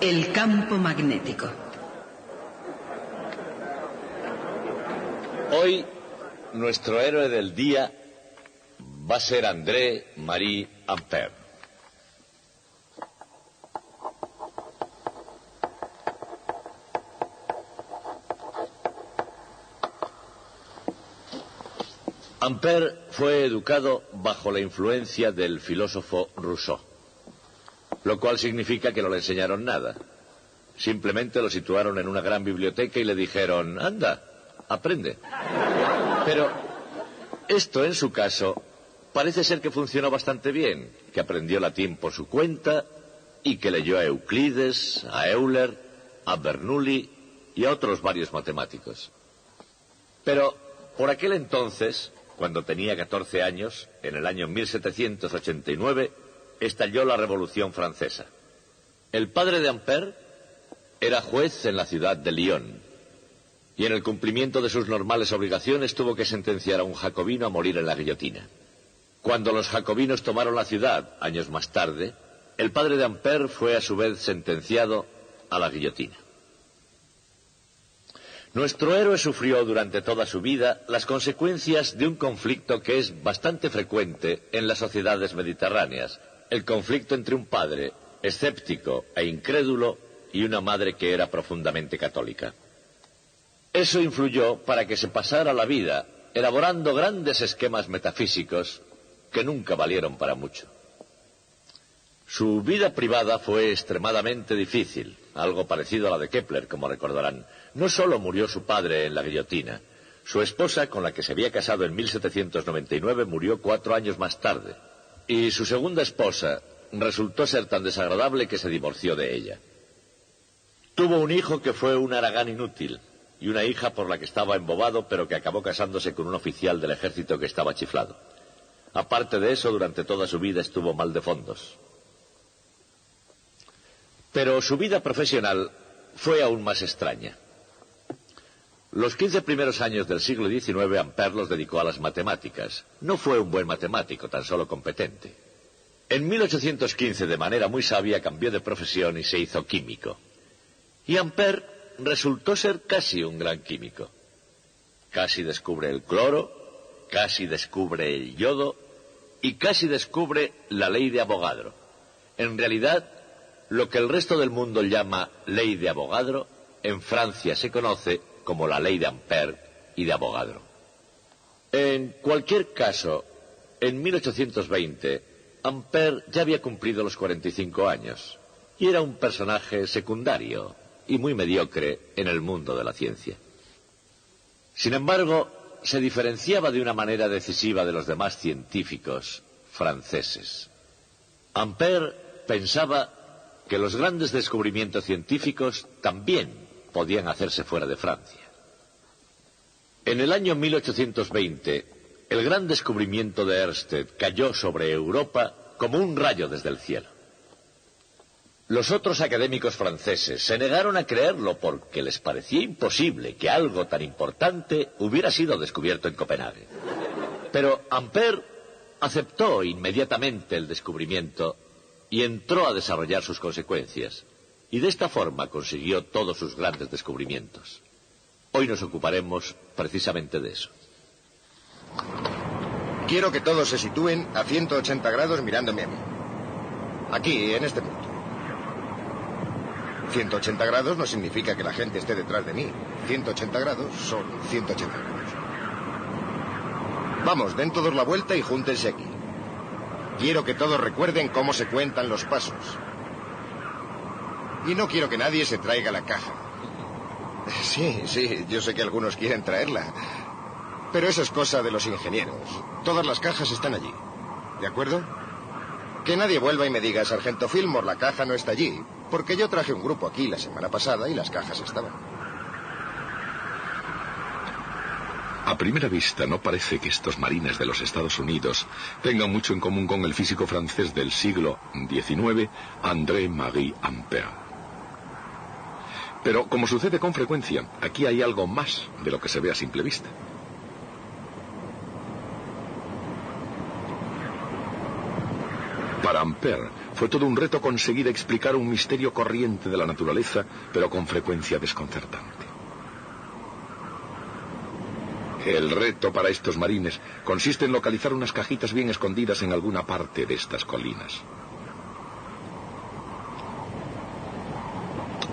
El campo magnético. Hoy, nuestro héroe del día va a ser André-Marie Ampère. Ampère fue educado bajo la influencia del filósofo Rousseau, lo cual significa que no le enseñaron nada. Simplemente lo situaron en una gran biblioteca y le dijeron, anda, aprende. Pero esto, en su caso, parece ser que funcionó bastante bien, que aprendió latín por su cuenta y que leyó a Euclides, a Euler, a Bernoulli y a otros varios matemáticos. Pero por aquel entonces, cuando tenía 14 años, en el año 1789, estalló la Revolución Francesa. El padre de Ampère era juez en la ciudad de Lyon, y en el cumplimiento de sus normales obligaciones tuvo que sentenciar a un jacobino a morir en la guillotina. Cuando los jacobinos tomaron la ciudad, años más tarde, el padre de Ampère fue a su vez sentenciado a la guillotina. Nuestro héroe sufrió durante toda su vida las consecuencias de un conflicto que es bastante frecuente en las sociedades mediterráneas, el conflicto entre un padre escéptico e incrédulo y una madre que era profundamente católica. Eso influyó para que se pasara la vida elaborando grandes esquemas metafísicos que nunca valieron para mucho. Su vida privada fue extremadamente difícil, algo parecido a la de Kepler, como recordarán. No solo murió su padre en la guillotina, su esposa, con la que se había casado en 1799, murió 4 años más tarde, y su segunda esposa resultó ser tan desagradable que se divorció de ella. Tuvo un hijo que fue un haragán inútil, y una hija por la que estaba embobado, pero que acabó casándose con un oficial del ejército que estaba chiflado. Aparte de eso, durante toda su vida estuvo mal de fondos. Pero su vida profesional fue aún más extraña. Los 15 primeros años del siglo XIX Ampère los dedicó a las matemáticas. No fue un buen matemático, tan solo competente. En 1815, de manera muy sabia, cambió de profesión y se hizo químico. Y Ampère resultó ser casi un gran químico. Casi descubre el cloro, casi descubre el yodo y casi descubre la ley de Avogadro. En realidad, lo que el resto del mundo llama ley de Avogadro, en Francia se conoce como la ley de Ampère y de Avogadro. En cualquier caso, en 1820, Ampère ya había cumplido los 45 años y era un personaje secundario y muy mediocre en el mundo de la ciencia. Sin embargo, se diferenciaba de una manera decisiva de los demás científicos franceses. Ampère pensaba que los grandes descubrimientos científicos también podían hacerse fuera de Francia. En el año 1820, el gran descubrimiento de Ørsted cayó sobre Europa como un rayo desde el cielo. Los otros académicos franceses se negaron a creerlo porque les parecía imposible que algo tan importante hubiera sido descubierto en Copenhague. Pero Ampère aceptó inmediatamente el descubrimiento y entró a desarrollar sus consecuencias, y de esta forma consiguió todos sus grandes descubrimientos. Hoy nos ocuparemos precisamente de eso. Quiero que todos se sitúen a 180 grados mirándome a mí. Aquí, en este punto. 180 grados no significa que la gente esté detrás de mí. 180 grados son 180 grados. Vamos, den todos la vuelta y júntense aquí. Quiero que todos recuerden cómo se cuentan los pasos. Y no quiero que nadie se traiga la caja. Sí, yo sé que algunos quieren traerla. Pero eso es cosa de los ingenieros. Todas las cajas están allí. ¿De acuerdo? Que nadie vuelva y me diga, Sargento Fillmore, la caja no está allí. Porque yo traje un grupo aquí la semana pasada y las cajas estaban. A primera vista no parece que estos marines de los Estados Unidos tengan mucho en común con el físico francés del siglo XIX, André-Marie Ampère. Pero, como sucede con frecuencia, aquí hay algo más de lo que se ve a simple vista. Para Ampère fue todo un reto conseguir explicar un misterio corriente de la naturaleza, pero con frecuencia desconcertante. El reto para estos marines consiste en localizar unas cajitas bien escondidas en alguna parte de estas colinas.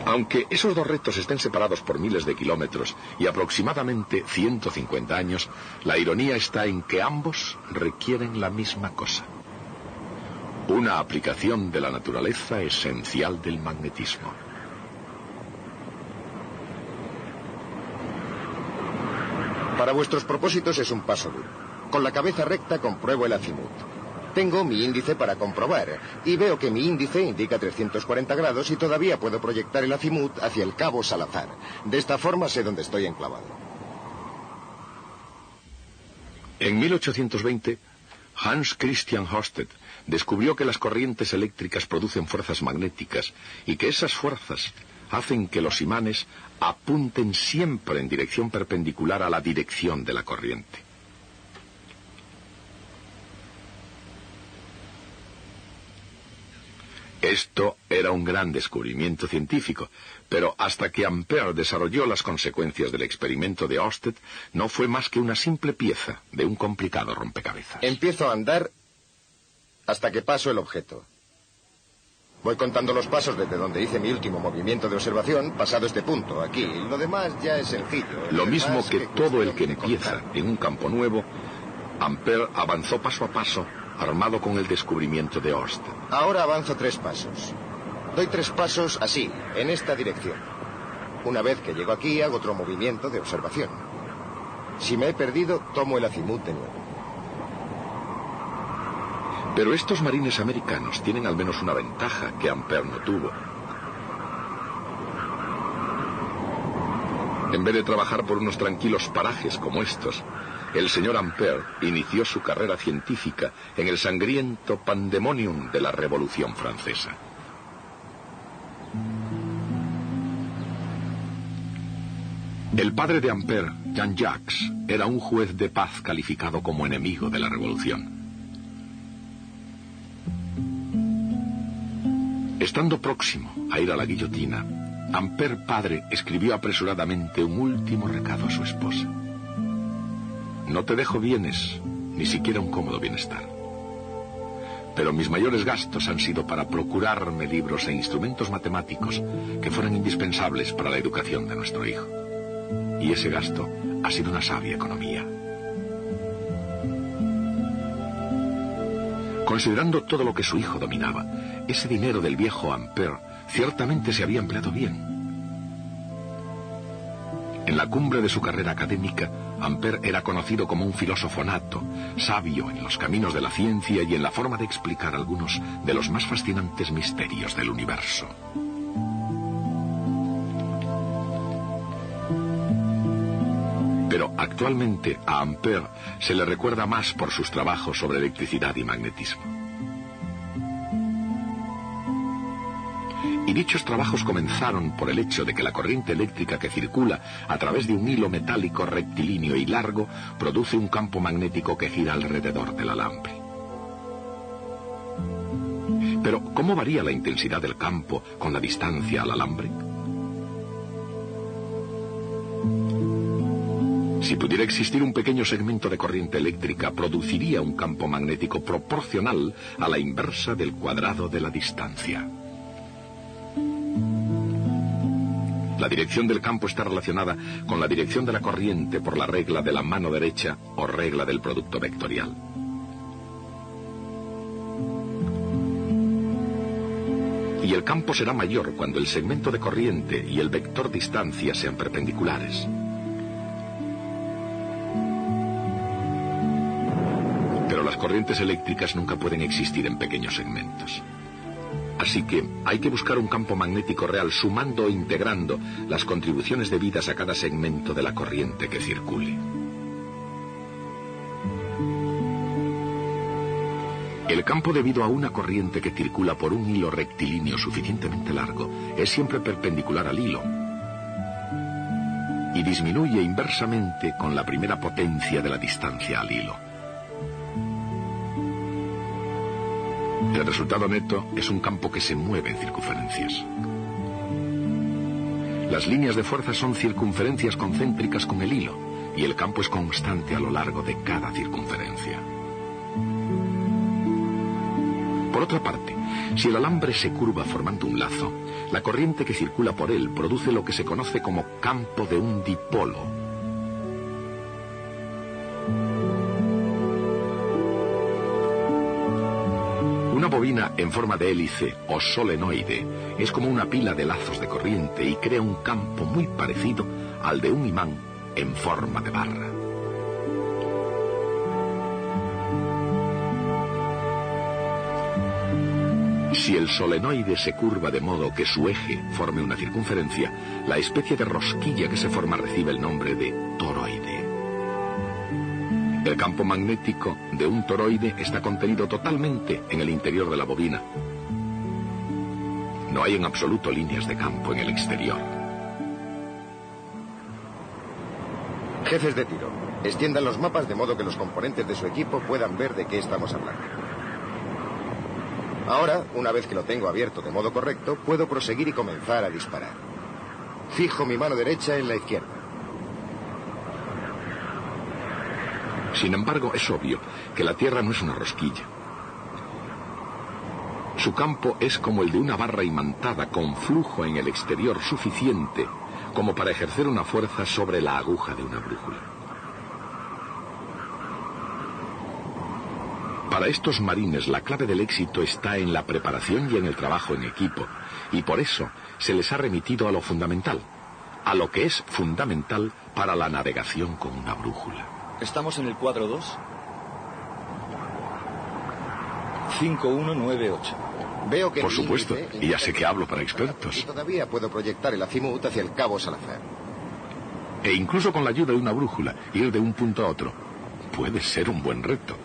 Aunque esos dos retos estén separados por miles de kilómetros y aproximadamente 150 años, la ironía está en que ambos requieren la misma cosa: una aplicación de la naturaleza esencial del magnetismo. Para vuestros propósitos es un paso duro. Con la cabeza recta compruebo el azimut. Tengo mi índice para comprobar, y veo que mi índice indica 340 grados y todavía puedo proyectar el azimut hacia el cabo Salazar. De esta forma sé dónde estoy enclavado. En 1820, Hans Christian Ørsted descubrió que las corrientes eléctricas producen fuerzas magnéticas y que esas fuerzas hacen que los imanes apunten siempre en dirección perpendicular a la dirección de la corriente. Esto era un gran descubrimiento científico, pero hasta que Ampère desarrolló las consecuencias del experimento de Ørsted, no fue más que una simple pieza de un complicado rompecabezas. Empiezo a andar hasta que paso el objeto. Voy contando los pasos desde donde hice mi último movimiento de observación, pasado este punto, aquí. Lo demás ya es sencillo. Lo mismo que todo el que empieza en un campo nuevo, Ampère avanzó paso a paso, armado con el descubrimiento de Ørsted. Ahora avanzo 3 pasos. Doy 3 pasos así, en esta dirección. Una vez que llego aquí, hago otro movimiento de observación. Si me he perdido, tomo el azimut de nuevo. Pero estos marines americanos tienen al menos una ventaja que Ampère no tuvo. En vez de trabajar por unos tranquilos parajes como estos, el señor Ampère inició su carrera científica en el sangriento pandemonium de la Revolución Francesa. El padre de Ampère, Jean-Jacques, era un juez de paz calificado como enemigo de la Revolución. Estando próximo a ir a la guillotina, Ampère padre escribió apresuradamente un último recado a su esposa. No te dejo bienes, ni siquiera un cómodo bienestar. Pero mis mayores gastos han sido para procurarme libros e instrumentos matemáticos que fueran indispensables para la educación de nuestro hijo. Y ese gasto ha sido una sabia economía. Considerando todo lo que su hijo dominaba, ese dinero del viejo Ampère ciertamente se había empleado bien. En la cumbre de su carrera académica, Ampère era conocido como un filósofo nato, sabio en los caminos de la ciencia y en la forma de explicar algunos de los más fascinantes misterios del universo. Pero actualmente a Ampère se le recuerda más por sus trabajos sobre electricidad y magnetismo. Y dichos trabajos comenzaron por el hecho de que la corriente eléctrica que circula a través de un hilo metálico rectilíneo y largo produce un campo magnético que gira alrededor del alambre. Pero, ¿cómo varía la intensidad del campo con la distancia al alambre? Si pudiera existir un pequeño segmento de corriente eléctrica, produciría un campo magnético proporcional a la inversa del cuadrado de la distancia. La dirección del campo está relacionada con la dirección de la corriente por la regla de la mano derecha o regla del producto vectorial. Y el campo será mayor cuando el segmento de corriente y el vector distancia sean perpendiculares. Pero las corrientes eléctricas nunca pueden existir en pequeños segmentos. Así que hay que buscar un campo magnético real sumando o integrando las contribuciones debidas a cada segmento de la corriente que circule. El campo debido a una corriente que circula por un hilo rectilíneo suficientemente largo es siempre perpendicular al hilo y disminuye inversamente con la primera potencia de la distancia al hilo. El resultado neto es un campo que se mueve en circunferencias. Las líneas de fuerza son circunferencias concéntricas con el hilo, y el campo es constante a lo largo de cada circunferencia. Por otra parte, si el alambre se curva formando un lazo, la corriente que circula por él produce lo que se conoce como campo de un dipolo. Una bobina en forma de hélice o solenoide es como una pila de lazos de corriente y crea un campo muy parecido al de un imán en forma de barra. Si el solenoide se curva de modo que su eje forme una circunferencia, la especie de rosquilla que se forma recibe el nombre de toroide. El campo magnético de un toroide está contenido totalmente en el interior de la bobina. No hay en absoluto líneas de campo en el exterior. Jefes de tiro, extiendan los mapas de modo que los componentes de su equipo puedan ver de qué estamos hablando. Ahora, una vez que lo tengo abierto de modo correcto, puedo proseguir y comenzar a disparar. Fijo mi mano derecha en la izquierda. Sin embargo, es obvio que la Tierra no es una rosquilla. Su campo es como el de una barra imantada con flujo en el exterior suficiente como para ejercer una fuerza sobre la aguja de una brújula. Para estos marines la clave del éxito está en la preparación y en el trabajo en equipo, y por eso se les ha remitido a lo fundamental, a lo que es fundamental para la navegación con una brújula. ¿Estamos en el cuadro 2? 5198. Veo que Por supuesto, y ya sé que hablo para expertos. Y todavía puedo proyectar el azimut hacia el cabo Salazar. E incluso con la ayuda de una brújula, ir de un punto a otro puede ser un buen reto.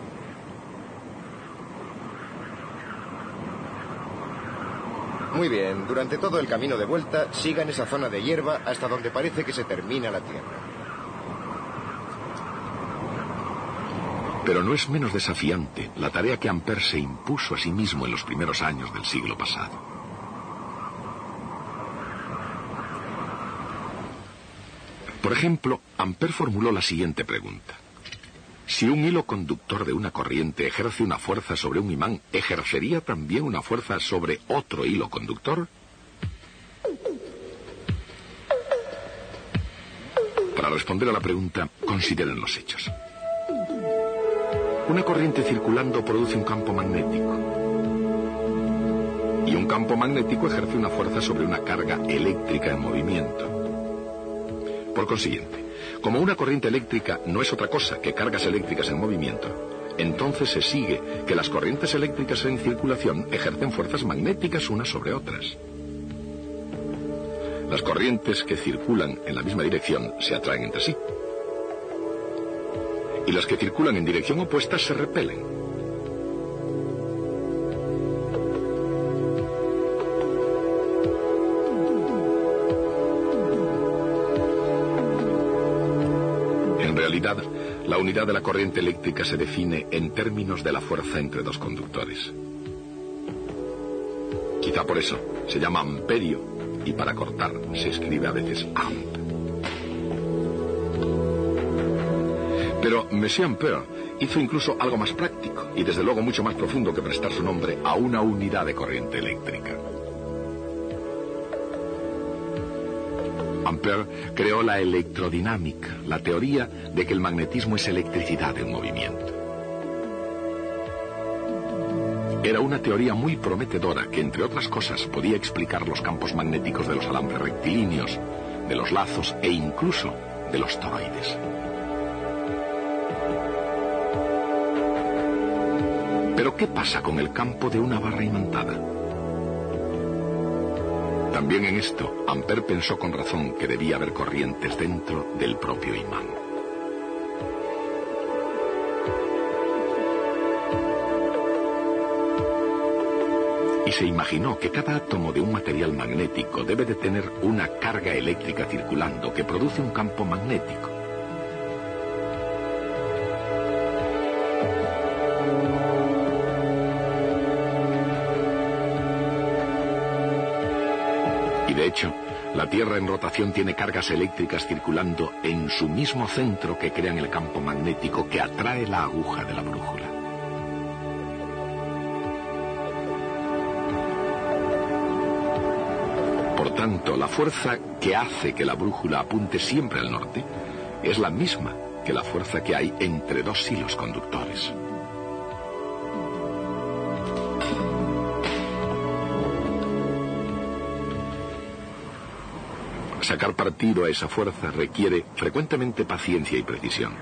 Muy bien, durante todo el camino de vuelta, sigan esa zona de hierba hasta donde parece que se termina la Tierra. Pero no es menos desafiante la tarea que Ampère se impuso a sí mismo en los primeros años del siglo pasado. Por ejemplo, Ampère formuló la siguiente pregunta. Si un hilo conductor de una corriente ejerce una fuerza sobre un imán, ¿ejercería también una fuerza sobre otro hilo conductor? Para responder a la pregunta, consideren los hechos. Una corriente circulando produce un campo magnético. Y un campo magnético ejerce una fuerza sobre una carga eléctrica en movimiento. Por consiguiente, como una corriente eléctrica no es otra cosa que cargas eléctricas en movimiento, entonces se sigue que las corrientes eléctricas en circulación ejercen fuerzas magnéticas unas sobre otras. Las corrientes que circulan en la misma dirección se atraen entre sí. Y las que circulan en dirección opuesta se repelen. En realidad, la unidad de la corriente eléctrica se define en términos de la fuerza entre dos conductores. Quizá por eso se llama amperio y para cortar se escribe a veces amp. Pero Monsieur Ampère hizo incluso algo más práctico y desde luego mucho más profundo que prestar su nombre a una unidad de corriente eléctrica. Ampère creó la electrodinámica, la teoría de que el magnetismo es electricidad en movimiento. Era una teoría muy prometedora que, entre otras cosas, podía explicar los campos magnéticos de los alambres rectilíneos, de los lazos e incluso de los toroides. Pero ¿qué pasa con el campo de una barra imantada? También en esto, Ampère pensó con razón que debía haber corrientes dentro del propio imán. Y se imaginó que cada átomo de un material magnético debe de tener una carga eléctrica circulando que produce un campo magnético. Y de hecho, la Tierra en rotación tiene cargas eléctricas circulando en su mismo centro que crean el campo magnético que atrae la aguja de la brújula. Por tanto, la fuerza que hace que la brújula apunte siempre al norte es la misma que la fuerza que hay entre dos hilos conductores. Sacar partido a esa fuerza requiere frecuentemente paciencia y precisión.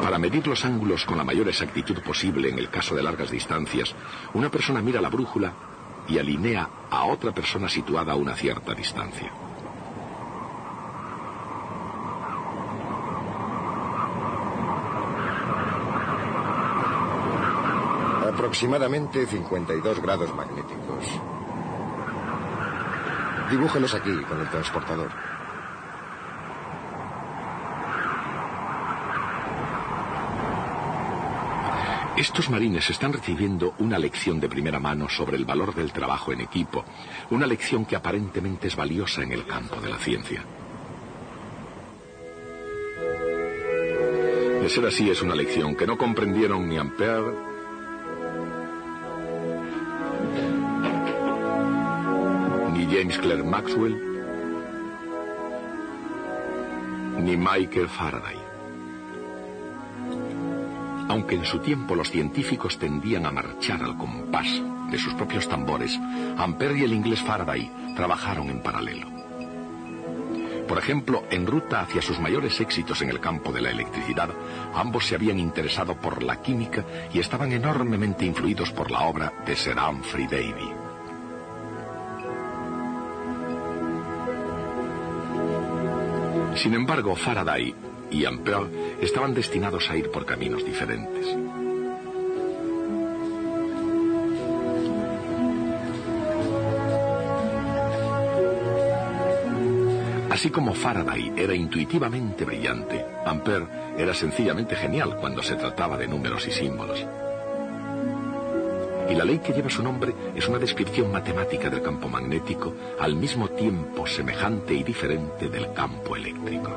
Para medir los ángulos con la mayor exactitud posible en el caso de largas distancias, una persona mira la brújula y alinea a otra persona situada a una cierta distancia. Aproximadamente 52 grados magnéticos. Dibújelos aquí con el transportador. Estos marines están recibiendo una lección de primera mano sobre el valor del trabajo en equipo, una lección que aparentemente es valiosa en el campo de la ciencia. De ser así, es una lección que no comprendieron ni Ampère ni James Clerk Maxwell ni Michael Faraday. Aunque en su tiempo los científicos tendían a marchar al compás de sus propios tambores, Ampère y el inglés Faraday trabajaron en paralelo. Por ejemplo, en ruta hacia sus mayores éxitos en el campo de la electricidad, ambos se habían interesado por la química y estaban enormemente influidos por la obra de Sir Humphry Davy. Sin embargo, Faraday y Ampère estaban destinados a ir por caminos diferentes. Así como Faraday era intuitivamente brillante, Ampère era sencillamente genial cuando se trataba de números y símbolos. Y la ley que lleva su nombre es una descripción matemática del campo magnético, al mismo tiempo semejante y diferente del campo eléctrico.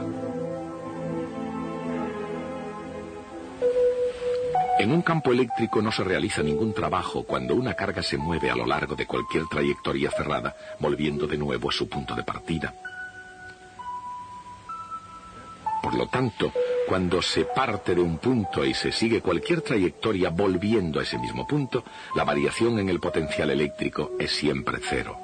En un campo eléctrico no se realiza ningún trabajo cuando una carga se mueve a lo largo de cualquier trayectoria cerrada, volviendo de nuevo a su punto de partida. Por lo tanto, cuando se parte de un punto y se sigue cualquier trayectoria volviendo a ese mismo punto, la variación en el potencial eléctrico es siempre cero.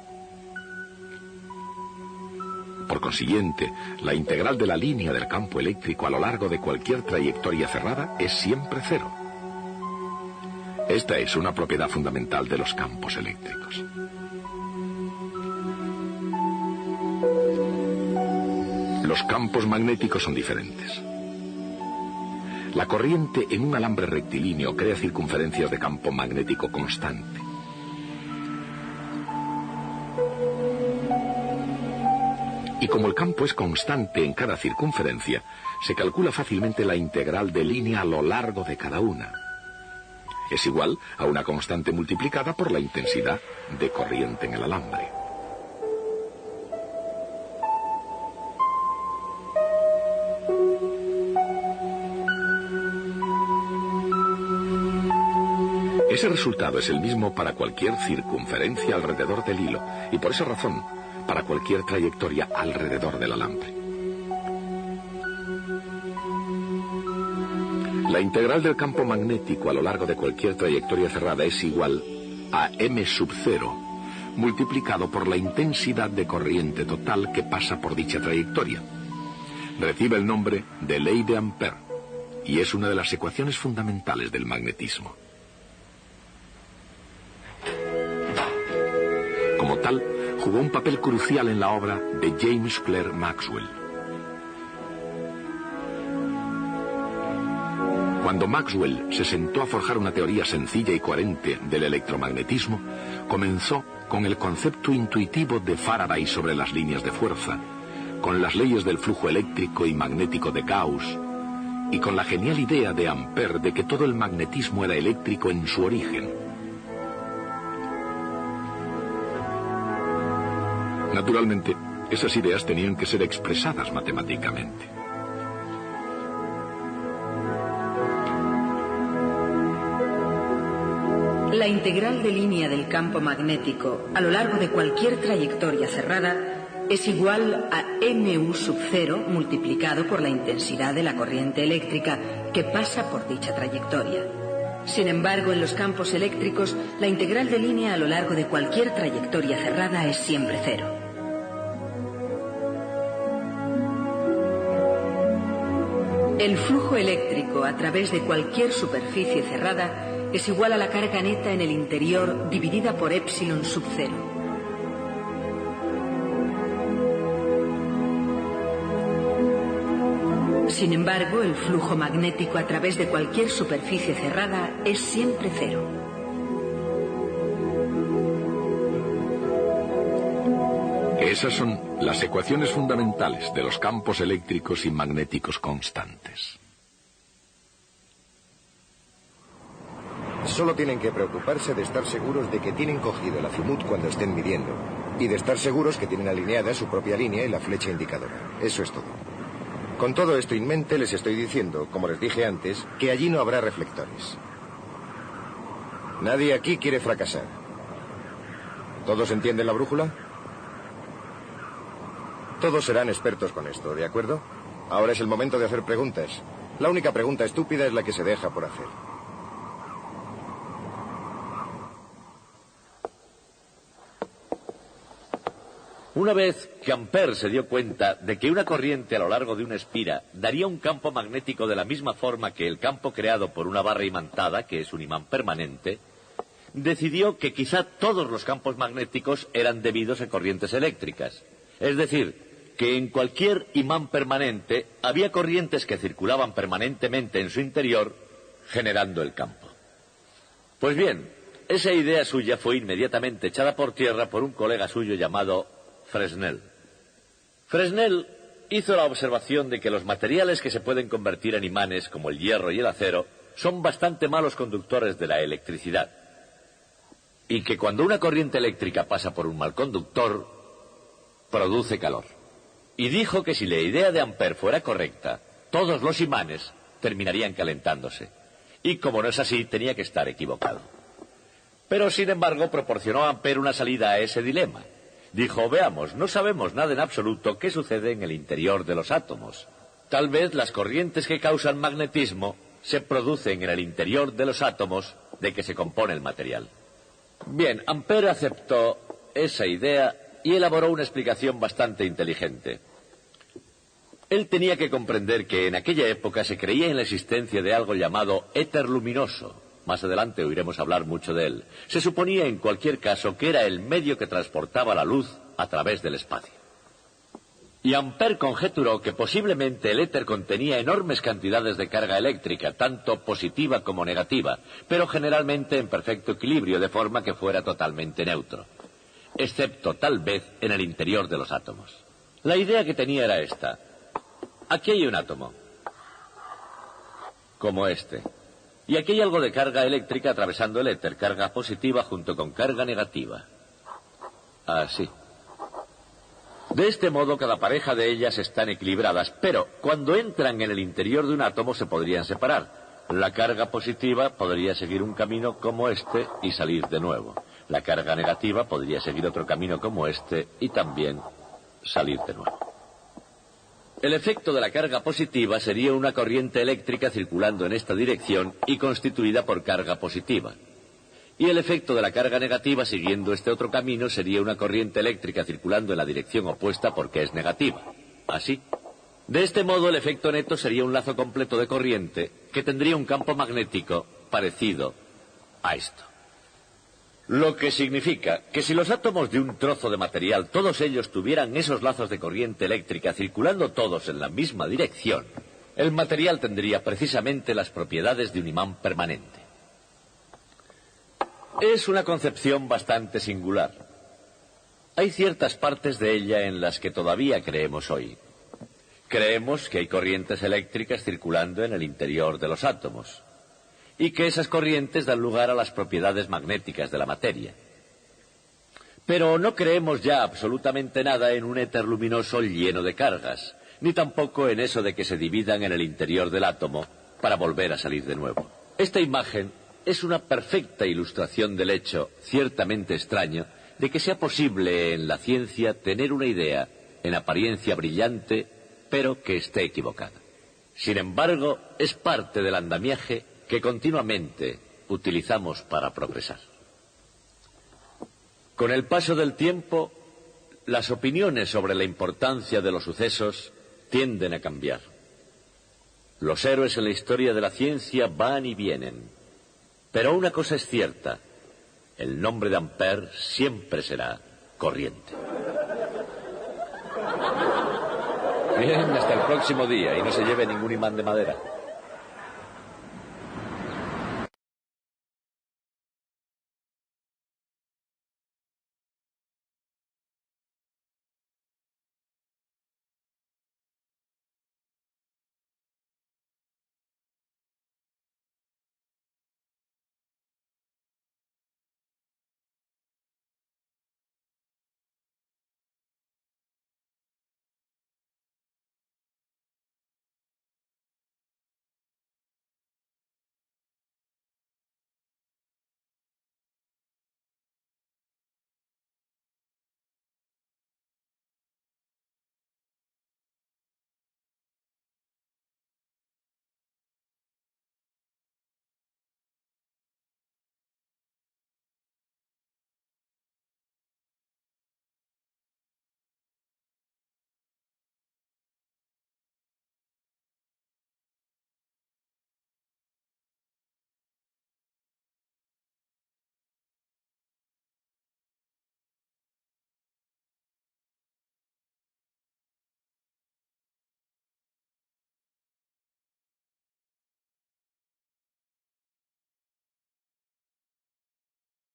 Por consiguiente, la integral de la línea del campo eléctrico a lo largo de cualquier trayectoria cerrada es siempre cero. Esta es una propiedad fundamental de los campos eléctricos. Los campos magnéticos son diferentes. La corriente en un alambre rectilíneo crea circunferencias de campo magnético constante. Y como el campo es constante en cada circunferencia, se calcula fácilmente la integral de línea a lo largo de cada una. Es igual a una constante multiplicada por la intensidad de corriente en el alambre. Ese resultado es el mismo para cualquier circunferencia alrededor del hilo y por esa razón para cualquier trayectoria alrededor del alambre. La integral del campo magnético a lo largo de cualquier trayectoria cerrada es igual a m sub 0 multiplicado por la intensidad de corriente total que pasa por dicha trayectoria. Recibe el nombre de ley de Ampère y es una de las ecuaciones fundamentales del magnetismo. Como tal, jugó un papel crucial en la obra de James Clerk Maxwell. Cuando Maxwell se sentó a forjar una teoría sencilla y coherente del electromagnetismo, comenzó con el concepto intuitivo de Faraday sobre las líneas de fuerza, con las leyes del flujo eléctrico y magnético de Gauss, y con la genial idea de Ampère de que todo el magnetismo era eléctrico en su origen. Naturalmente, esas ideas tenían que ser expresadas matemáticamente. La integral de línea del campo magnético a lo largo de cualquier trayectoria cerrada es igual a mu sub 0 multiplicado por la intensidad de la corriente eléctrica que pasa por dicha trayectoria. Sin embargo, en los campos eléctricos, la integral de línea a lo largo de cualquier trayectoria cerrada es siempre cero. El flujo eléctrico a través de cualquier superficie cerrada es igual a la carga neta en el interior dividida por epsilon sub 0. Sin embargo, el flujo magnético a través de cualquier superficie cerrada es siempre cero. Esas son las ecuaciones fundamentales de los campos eléctricos y magnéticos constantes. Solo tienen que preocuparse de estar seguros de que tienen cogido el azimut cuando estén midiendo. Y de estar seguros que tienen alineada su propia línea y la flecha indicadora. Eso es todo. Con todo esto en mente les estoy diciendo, como les dije antes, que allí no habrá reflectores. Nadie aquí quiere fracasar. ¿Todos entienden la brújula? Todos serán expertos con esto, ¿de acuerdo? Ahora es el momento de hacer preguntas. La única pregunta estúpida es la que se deja por hacer. Una vez que Ampère se dio cuenta de que una corriente a lo largo de una espira daría un campo magnético de la misma forma que el campo creado por una barra imantada, que es un imán permanente, decidió que quizá todos los campos magnéticos eran debidos a corrientes eléctricas. Es decir, que en cualquier imán permanente había corrientes que circulaban permanentemente en su interior, generando el campo. Pues bien, esa idea suya fue inmediatamente echada por tierra por un colega suyo llamado Fresnel. Fresnel hizo la observación de que los materiales que se pueden convertir en imanes, como el hierro y el acero, son bastante malos conductores de la electricidad. Y que cuando una corriente eléctrica pasa por un mal conductor, produce calor. Y dijo que si la idea de Ampère fuera correcta, todos los imanes terminarían calentándose. Y como no es así, tenía que estar equivocado. Pero, sin embargo, proporcionó a Ampère una salida a ese dilema. Dijo, veamos, no sabemos nada en absoluto qué sucede en el interior de los átomos. Tal vez las corrientes que causan magnetismo se producen en el interior de los átomos de que se compone el material. Bien, Ampère aceptó esa idea y elaboró una explicación bastante inteligente. Él tenía que comprender que en aquella época se creía en la existencia de algo llamado éter luminoso. Más adelante oiremos hablar mucho de él. Se suponía en cualquier caso que era el medio que transportaba la luz a través del espacio. Y Ampère conjeturó que posiblemente el éter contenía enormes cantidades de carga eléctrica, tanto positiva como negativa, pero generalmente en perfecto equilibrio, de forma que fuera totalmente neutro, excepto tal vez en el interior de los átomos. La idea que tenía era esta. Aquí hay un átomo, como este. Y aquí hay algo de carga eléctrica atravesando el éter, carga positiva junto con carga negativa. Así. De este modo, cada pareja de ellas están equilibradas, pero cuando entran en el interior de un átomo se podrían separar. La carga positiva podría seguir un camino como este y salir de nuevo. La carga negativa podría seguir otro camino como este y también salir de nuevo. El efecto de la carga positiva sería una corriente eléctrica circulando en esta dirección y constituida por carga positiva. Y el efecto de la carga negativa siguiendo este otro camino sería una corriente eléctrica circulando en la dirección opuesta porque es negativa. Así. De este modo, el efecto neto sería un lazo completo de corriente que tendría un campo magnético parecido a esto. Lo que significa que si los átomos de un trozo de material, todos ellos tuvieran esos lazos de corriente eléctrica circulando todos en la misma dirección, el material tendría precisamente las propiedades de un imán permanente. Es una concepción bastante singular. Hay ciertas partes de ella en las que todavía creemos hoy. Creemos que hay corrientes eléctricas circulando en el interior de los átomos y que esas corrientes dan lugar a las propiedades magnéticas de la materia. Pero no creemos ya absolutamente nada en un éter luminoso lleno de cargas, ni tampoco en eso de que se dividan en el interior del átomo para volver a salir de nuevo. Esta imagen es una perfecta ilustración del hecho, ciertamente extraño, de que sea posible en la ciencia tener una idea en apariencia brillante, pero que esté equivocada. Sin embargo, es parte del andamiaje que continuamente utilizamos para progresar. Con el paso del tiempo, las opiniones sobre la importancia de los sucesos tienden a cambiar. Los héroes en la historia de la ciencia van y vienen. Pero una cosa es cierta: el nombre de Ampère siempre será corriente. Bien, hasta el próximo día, y no se lleve ningún imán de madera.